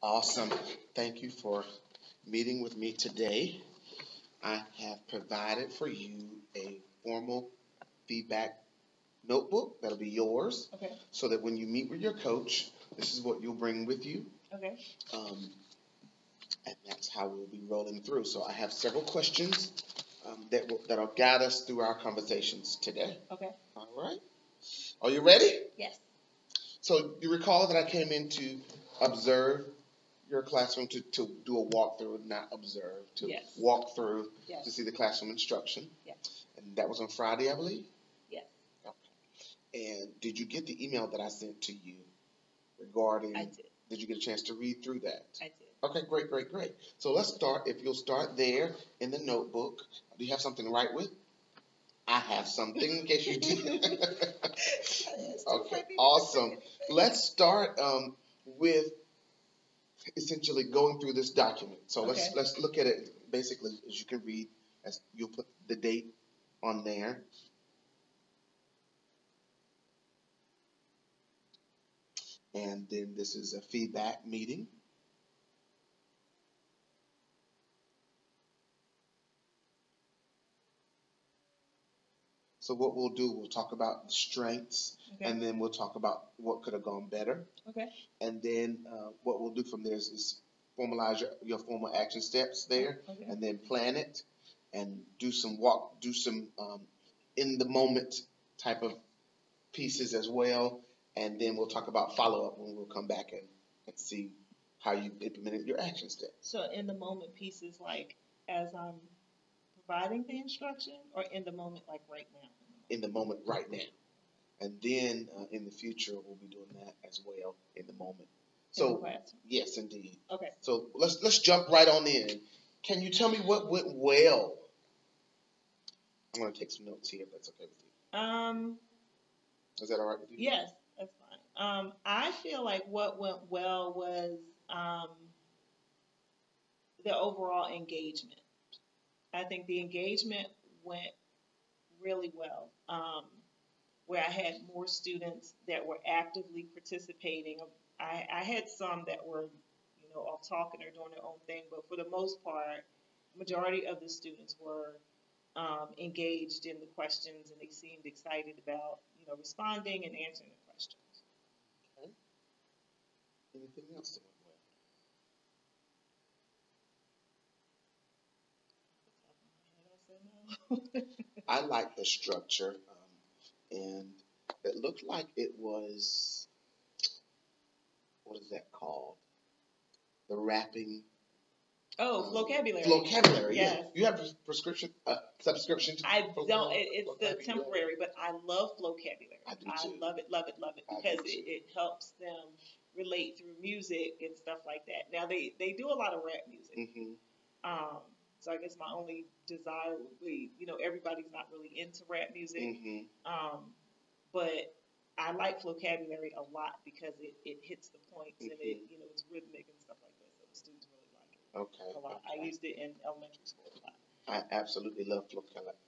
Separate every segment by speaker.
Speaker 1: Awesome. Thank you for meeting with me today. I have provided for you a formal feedback notebook that'll be yours
Speaker 2: Okay.
Speaker 1: so that when you meet with your coach, this is what you'll bring with you.
Speaker 2: Okay.
Speaker 1: Um, and that's how we'll be rolling through. So I have several questions that'll guide us through our conversations today.
Speaker 2: Okay.
Speaker 1: All right. Are you ready?
Speaker 2: Yes.
Speaker 1: So you recall that I came in to observe your classroom to do a walkthrough, not observe, to
Speaker 2: Yes.
Speaker 1: walk through
Speaker 2: Yes.
Speaker 1: to see the classroom instruction.
Speaker 2: Yes.
Speaker 1: And that was on Friday, I believe?
Speaker 2: Yes.
Speaker 1: Okay. And did you get the email that I sent to you regarding?
Speaker 2: I did.
Speaker 1: Did you get a chance to read through that?
Speaker 2: I did.
Speaker 1: Okay, great. So let's start. If you'll start there in the notebook. Do you have something to write with? I have something in case you do. Okay, awesome. Let's start with essentially going through this document. So
Speaker 2: Okay.
Speaker 1: let's look at it basically as you can read. As you'll put the date on there. And then this is a feedback meeting. So what we'll do, we'll talk about the strengths,
Speaker 2: Okay.
Speaker 1: and then we'll talk about what could have gone better.
Speaker 2: Okay.
Speaker 1: And then what we'll do from there is formalize your formal action steps there,
Speaker 2: Okay.
Speaker 1: and then plan it, and do some in the moment type of pieces as well. And then we'll talk about follow up when we'll come back and see how you implemented your action steps.
Speaker 2: So in the moment pieces like as I'm providing the instruction or in the moment like right now?
Speaker 1: In the moment right now. And then in the future, we'll be doing that as well in the moment.
Speaker 2: In the classroom.
Speaker 1: Yes, indeed.
Speaker 2: Okay.
Speaker 1: So let's jump right on in. Can you tell me what went well? I'm going to take some notes here if that's okay with you. Is that all right with you?
Speaker 2: Yes, that's fine. I feel like what went well was the overall engagement. I think the engagement went really well. Where I had more students that were actively participating. I had some that were, off talking or doing their own thing, but for the most part, majority of the students were engaged in the questions and they seemed excited about, responding and answering the questions.
Speaker 1: Okay. Anything else that went well? I like the structure, and it looked like it was, what is that called? The wrapping.
Speaker 2: Oh, vocabulary.
Speaker 1: Vocabulary,
Speaker 2: yes.
Speaker 1: Yeah. You have a subscription to
Speaker 2: I don't. It's the temporary, but I love vocabulary.
Speaker 1: I do too.
Speaker 2: I love it because it helps them relate through music and stuff like that. Now they do a lot of rap music.
Speaker 1: Mm-hmm.
Speaker 2: So I guess my only desire would be, everybody's not really into rap music.
Speaker 1: Mm-hmm.
Speaker 2: But I like vocabulary a lot because it hits the points and it, it's rhythmic and stuff like that. So the students really like it.
Speaker 1: Okay.
Speaker 2: A lot.
Speaker 1: Okay.
Speaker 2: I used it in elementary school a lot.
Speaker 1: I absolutely love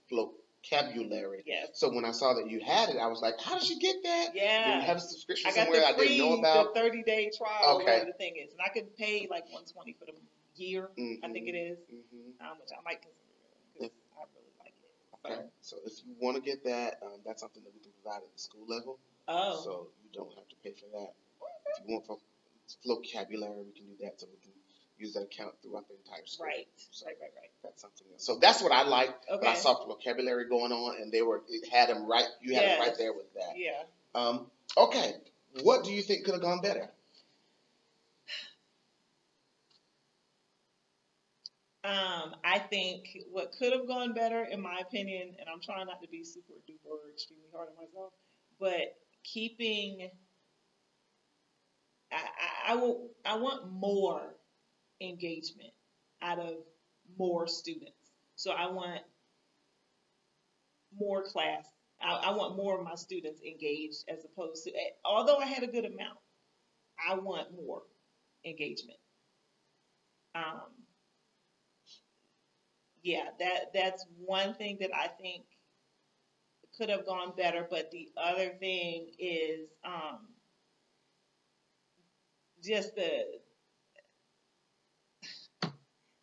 Speaker 1: vocabulary.
Speaker 2: Yes.
Speaker 1: So when I saw that you had it, I was like, how did you get that?
Speaker 2: Yeah.
Speaker 1: Do you have a subscription
Speaker 2: I got
Speaker 1: somewhere I didn't know about?
Speaker 2: The 30-day trial, or whatever the thing is, and I could pay like $120 for the year.
Speaker 1: Mm-hmm.
Speaker 2: I think it is.
Speaker 1: Mm-hmm.
Speaker 2: Which I might consider because I really like it.
Speaker 1: Okay. So if you want to get that, that's something that we can provide at the school level.
Speaker 2: Oh.
Speaker 1: So you don't have to pay for that. If you want vocabulary, we can do that. So we can use that account throughout the entire school.
Speaker 2: Right.
Speaker 1: So
Speaker 2: right.
Speaker 1: That's something else. So that's what I like.
Speaker 2: Okay.
Speaker 1: But I saw vocabulary going on, and it had them right. You had them right there with that.
Speaker 2: Yeah.
Speaker 1: Okay. What do you think could have gone better?
Speaker 2: I think what could have gone better, in my opinion, and I'm trying not to be super duper extremely hard on myself, but keeping. I want more engagement out of more students. So I want more class. I want more of my students engaged as opposed to, although I had a good amount, I want more engagement. Yeah, that's one thing that I think could have gone better. But the other thing is just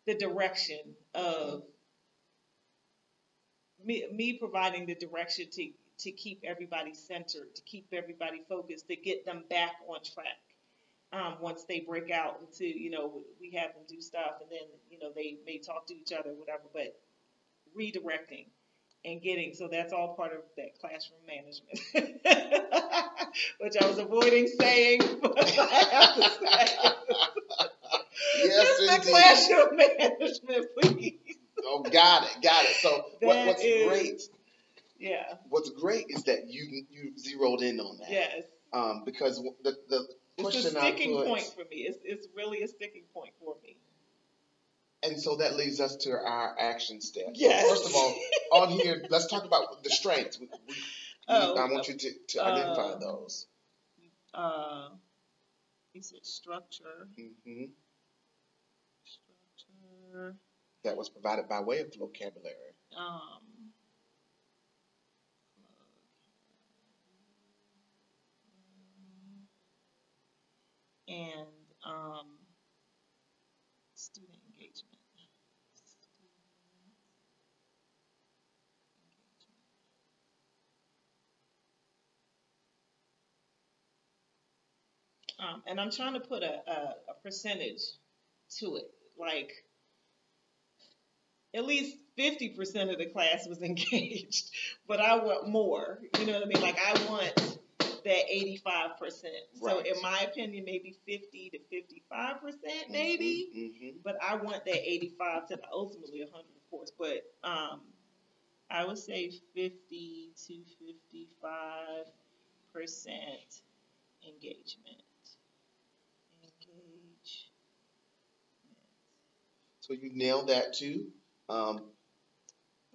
Speaker 2: the direction of me providing the direction to keep everybody centered, to keep everybody focused, to get them back on track. Once they break out into, we have them do stuff, and then, they may talk to each other, whatever, but redirecting and getting, so that's all part of that classroom management, which I was avoiding saying, but I have to say.
Speaker 1: Yes,
Speaker 2: indeed. The classroom management, please.
Speaker 1: Oh, got it. So what's great?
Speaker 2: Yeah.
Speaker 1: What's great is that you zeroed in on that.
Speaker 2: Yes.
Speaker 1: Because the question
Speaker 2: it's a sticking point for me. It's really a sticking point for me. And
Speaker 1: so that leads us to our action steps.
Speaker 2: Yes.
Speaker 1: So first of all, on here, let's talk about the strengths. I want you to identify those.
Speaker 2: You said structure.
Speaker 1: Mm-hmm.
Speaker 2: Structure.
Speaker 1: That was provided by way of vocabulary.
Speaker 2: And student engagement. And I'm trying to put a percentage to it, like at least 50% of the class was engaged, but I want more. You know what I mean? Like I want that 85%. Right. So in my opinion, maybe 50 to 55%, maybe. Mm-hmm. But I want that 85 to ultimately 100, of course. But I would say 50 to 55% engagement.
Speaker 1: So you nailed that too.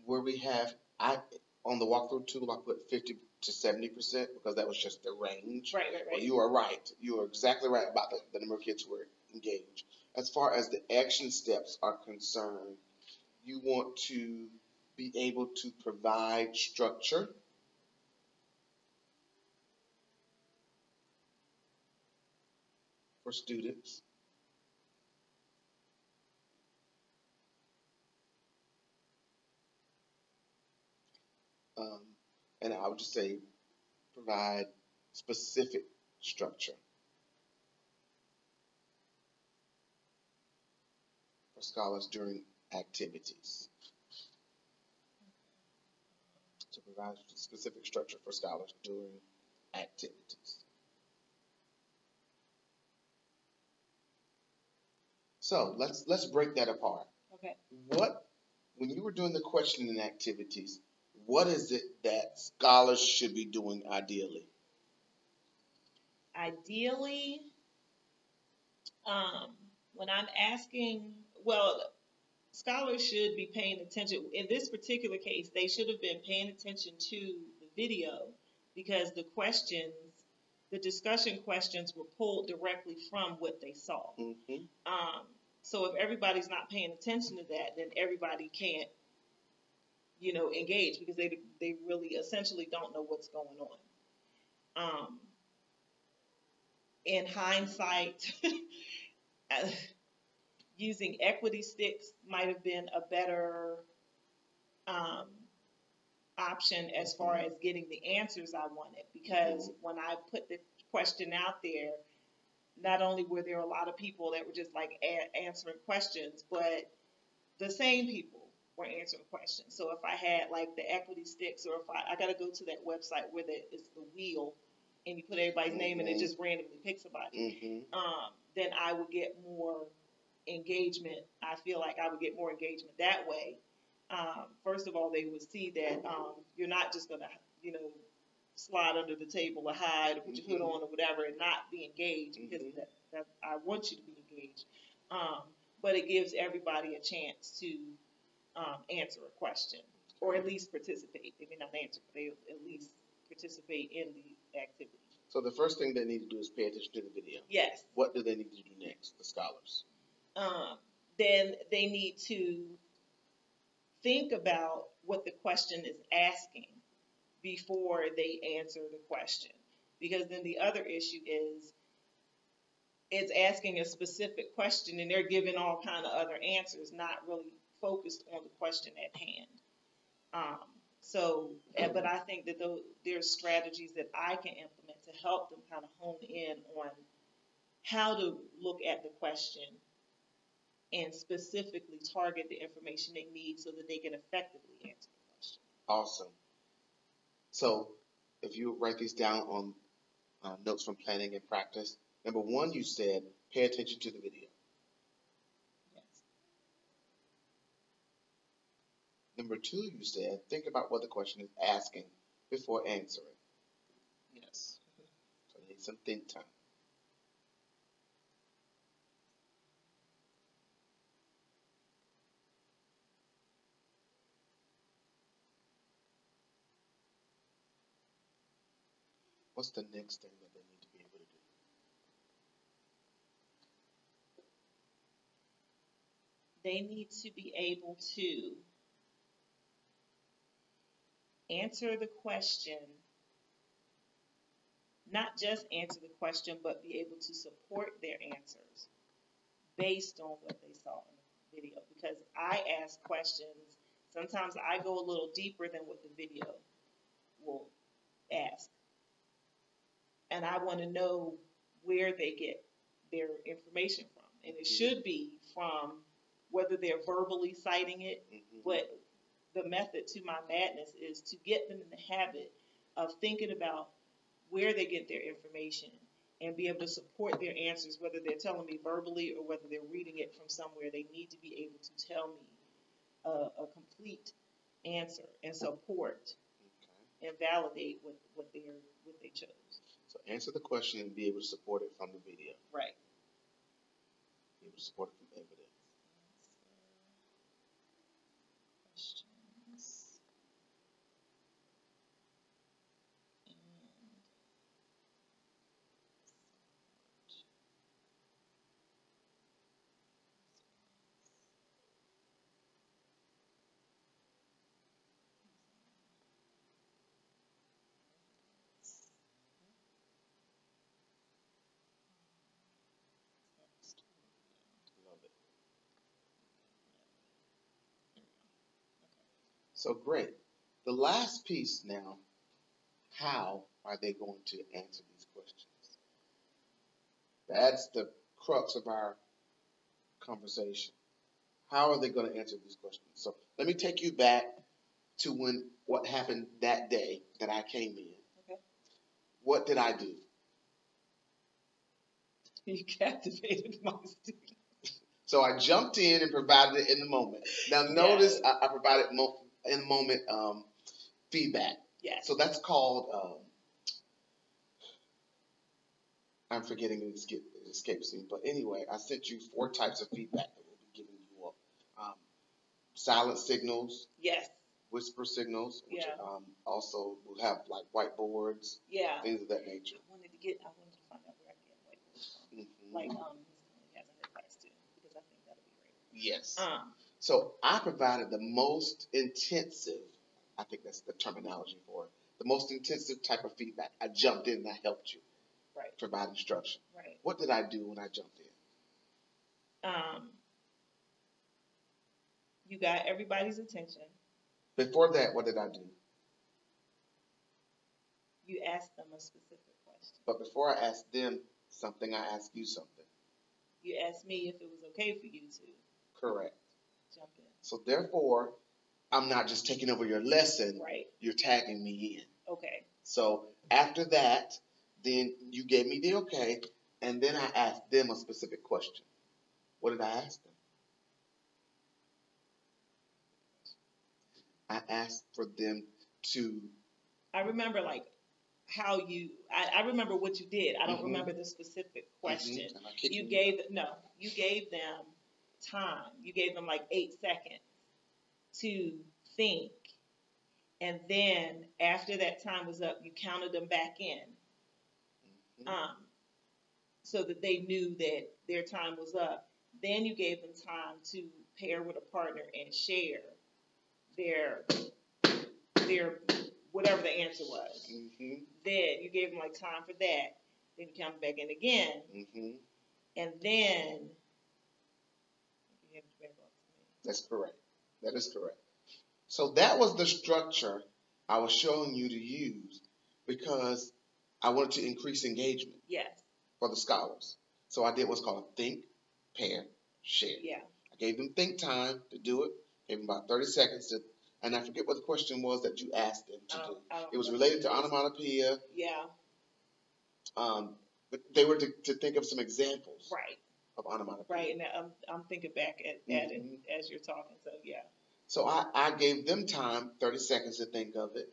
Speaker 1: Where we have, on the walkthrough tool, I put 50 to 70% because that was just the range.
Speaker 2: Right.
Speaker 1: Well, you are right. You are exactly right about the number of kids who were engaged. As far as the action steps are concerned, you want to be able to provide structure. For students. And I would just say provide specific structure for scholars during activities. To provide specific structure for scholars during activities. So let's break that apart.
Speaker 2: Okay.
Speaker 1: When you were doing the questioning activities, what is it that scholars should be doing ideally?
Speaker 2: Ideally, when I'm asking, scholars should be paying attention. In this particular case, they should have been paying attention to the video because the discussion questions were pulled directly from what they saw. Mm-hmm. So if everybody's not paying attention to that, then everybody can't, engage because they really essentially don't know what's going on. In hindsight, using equity sticks might have been a better option as far as getting the answers I wanted, because when I put the question out there, not only were there a lot of people that were just like answering questions, but the same people were answering questions. So if I had like the equity sticks, or if I got to go to that website where it's the wheel and you put everybody's name and it just randomly picks somebody, then I would get more engagement. I feel like I would get more engagement that way. First of all, they would see that you're not just going to, slide under the table or hide or put your hood on or whatever and not be engaged, because that I want you to be engaged. But it gives everybody a chance to answer a question, or at least participate. They may not answer, but they at least participate in the activity.
Speaker 1: So the first thing they need to do is pay attention to the video.
Speaker 2: Yes.
Speaker 1: What do they need to do next, the scholars?
Speaker 2: Then they need to think about what the question is asking before they answer the question. Because then the other issue is it's asking a specific question and they're giving all kind of other answers, not really focused on the question at hand. But I think that there's strategies that I can implement to help them kind of hone in on how to look at the question and specifically target the information they need so that they can effectively answer the question.
Speaker 1: Awesome. So if you write these down on notes from planning and practice, number 1, you said pay attention to the video.
Speaker 2: Yes.
Speaker 1: Number 2, you said think about what the question is asking before answering.
Speaker 2: Yes.
Speaker 1: So you need some think time. What's the next thing that they need to be able to do?
Speaker 2: They need to be able to answer the question, not just answer the question, but be able to support their answers based on what they saw in the video. Because I ask questions, sometimes I go a little deeper than what the video will ask. And I want to know where they get their information from. And it should be from whether they're verbally citing it, but the method to my madness is to get them in the habit of thinking about where they get their information and be able to support their answers, whether they're telling me verbally or whether they're reading it from somewhere. They need to be able to tell me a complete answer and support and validate what they chose.
Speaker 1: So answer the question and be able to support it from the video.
Speaker 2: Right.
Speaker 1: Be able to support it from evidence.
Speaker 2: Questions.
Speaker 1: So great. The last piece now, how are they going to answer these questions? That's the crux of our conversation. How are they going to answer these questions? So let me take you back to what happened that day that I came in.
Speaker 2: Okay.
Speaker 1: What did I do?
Speaker 2: You captivated my student.
Speaker 1: So I jumped in and provided it in the moment. Now notice I provided in the moment feedback.
Speaker 2: Yes.
Speaker 1: So that's called, I'm forgetting it escapes me. But anyway, I sent you 4 types of feedback that we'll be giving you all. Silent signals.
Speaker 2: Yes.
Speaker 1: Whisper signals. Which, also we'll have like whiteboards.
Speaker 2: Yeah.
Speaker 1: Things of that nature.
Speaker 2: I wanted to find out where I can get whiteboards from.
Speaker 1: Mm-hmm.
Speaker 2: Like, has a class too, because I think that'll be great.
Speaker 1: Yes. So I provided the most intensive, I think that's the terminology for it, the most intensive type of feedback. I jumped in and I helped you.
Speaker 2: Right.
Speaker 1: Provide instruction.
Speaker 2: Right.
Speaker 1: What did I do when I jumped in?
Speaker 2: You got everybody's attention.
Speaker 1: Before that, what did I do?
Speaker 2: You asked them a specific question.
Speaker 1: But before I asked them something, I asked you something.
Speaker 2: You asked me if it was okay for you to.
Speaker 1: Correct.
Speaker 2: Jump in.
Speaker 1: So therefore, I'm not just taking over your lesson.
Speaker 2: Right.
Speaker 1: You're tagging me in.
Speaker 2: Okay.
Speaker 1: So after that, then you gave me the okay, and then I asked them a specific question. What did I ask them? I asked for them to...
Speaker 2: I remember like how I remember what you did. I don't remember the specific question. You gave them time. You gave them like 8 seconds to think. And then after that time was up, you counted them back in. So that they knew that their time was up. Then you gave them time to pair with a partner and share their whatever the answer was. Then you gave them like time for that. Then you counted back in again. And then you have to back up to me.
Speaker 1: That's correct. That is correct. So that was the structure I was showing you to use because I wanted to increase engagement
Speaker 2: Yes.
Speaker 1: for the scholars. So I did what's called a think, pair, share.
Speaker 2: Yeah.
Speaker 1: I gave them think time to do it, gave them about 30 seconds to, and I forget what the question was that you asked them to do. It was related to onomatopoeia.
Speaker 2: Yeah.
Speaker 1: But they were to think of some examples.
Speaker 2: Right.
Speaker 1: Of onomatopoeia.
Speaker 2: Right, and I'm thinking back at it as you're talking, so yeah.
Speaker 1: So I gave them time, 30 seconds to think of it.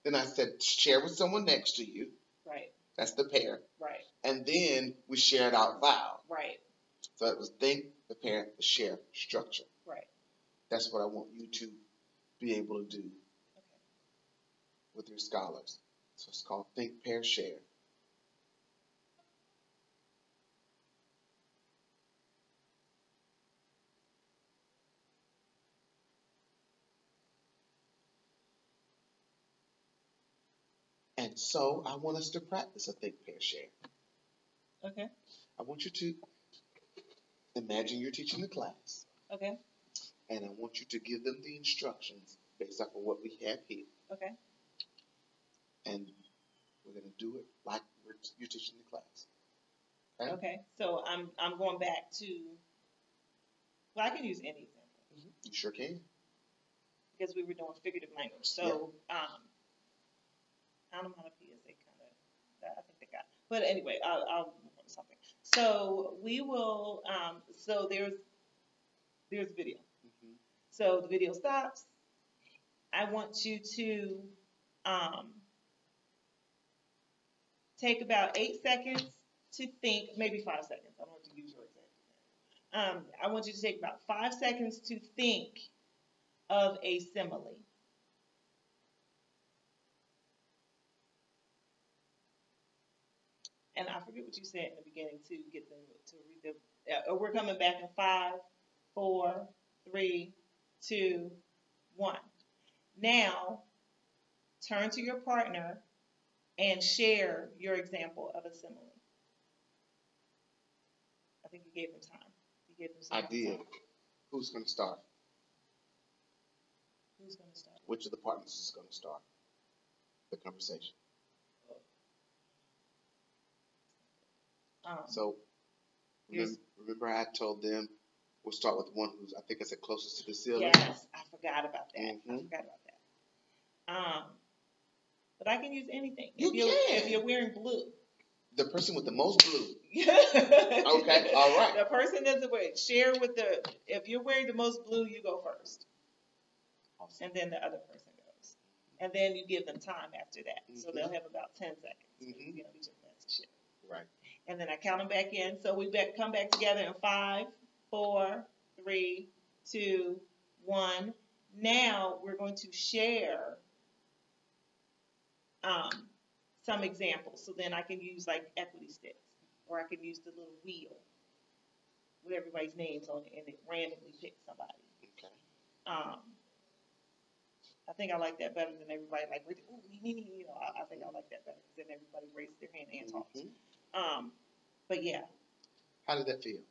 Speaker 1: Then I said, share with someone next to you.
Speaker 2: Right.
Speaker 1: That's the pair.
Speaker 2: Right.
Speaker 1: And then we shared out loud.
Speaker 2: Right.
Speaker 1: So it was think, the pair, the share structure.
Speaker 2: Right.
Speaker 1: That's what I want you to be able to do with your scholars. So it's called think, pair, share. And so I want us to practice a think, pair, share.
Speaker 2: Okay.
Speaker 1: I want you to imagine you're teaching the class.
Speaker 2: Okay.
Speaker 1: And I want you to give them the instructions based off of what we have here.
Speaker 2: Okay.
Speaker 1: And we're going to do it like you're teaching the class.
Speaker 2: Okay. Okay. So I'm going back to. Well, I can use any example.
Speaker 1: You sure can.
Speaker 2: Because we were doing figurative language, so onomatopoeias, they kind of, I think they got. But anyway, I'll move on to something. So we will. So there's video. Mm-hmm. So the video stops. I want you to take about 8 seconds to think, maybe 5 seconds. I don't want to use your example. I want you to take about 5 seconds to think of a simile. And I forget what you said in the beginning to get them to read the. We're coming back in 5, 4, 3, 2, 1. Now, turn to your partner and share your example of a simile. I think you gave them time. You gave them some
Speaker 1: I did.
Speaker 2: Time.
Speaker 1: Who's going to start?
Speaker 2: Who's going to start?
Speaker 1: Which of the partners is going to start the conversation? So remember I told them we'll start with one who's, I think I said closest to the ceiling.
Speaker 2: Yes, I forgot about that.
Speaker 1: Mm-hmm.
Speaker 2: I forgot about that. But I can use anything.
Speaker 1: If
Speaker 2: you're wearing blue.
Speaker 1: The person with the most blue. Okay, all right.
Speaker 2: The person doesn't wear. Share with if you're wearing the most blue, you go first. Awesome. And then the other person goes. And then you give them time after that. Mm-hmm. So they'll have about 10 seconds.
Speaker 1: Mm-hmm.
Speaker 2: You know, each of them has to share.
Speaker 1: Right.
Speaker 2: And then I count them back in. So we come back together in 5, 4, 3, 2, 1. Now we're going to share some examples. So then I can use like equity sticks, or I can use the little wheel with everybody's names on it, and it randomly picks somebody.
Speaker 1: Okay.
Speaker 2: I think I like that better than everybody like, ooh, you know, I think I like that better because then everybody raises their hand and talks. Mm-hmm. But yeah.
Speaker 1: How did that feel?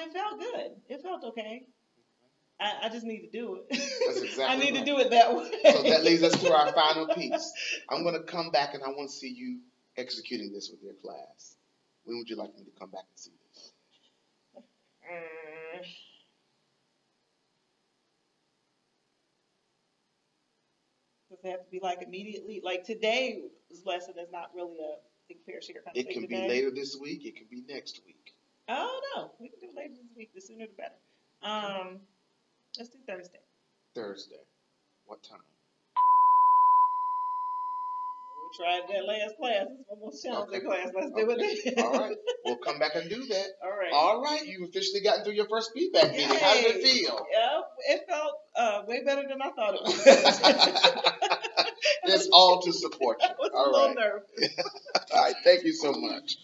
Speaker 2: It felt good. It felt okay. I just need to do it.
Speaker 1: That's exactly
Speaker 2: I need
Speaker 1: right.
Speaker 2: to do it that way.
Speaker 1: So that leads us to our final piece. I'm going to come back and I want to see you executing this with your class. When would you like me to come back and see this?
Speaker 2: Does it have to be like immediately? Like today's lesson is not really a think, pair, share kind of thing.
Speaker 1: It can be later this week. It can be next week.
Speaker 2: Oh, no. We can do it later this week. The sooner the better. Let's do Thursday.
Speaker 1: Thursday. What time?
Speaker 2: We tried that last class. It's my most challenging class. Let's do it then.
Speaker 1: All right. We'll come back and do that.
Speaker 2: All right.
Speaker 1: All right. You've officially gotten through your first feedback meeting. How did it feel?
Speaker 2: Yeah, it felt way better than I thought it would.
Speaker 1: It's all to support you.
Speaker 2: I was a little nervous.
Speaker 1: All right. Thank you so much.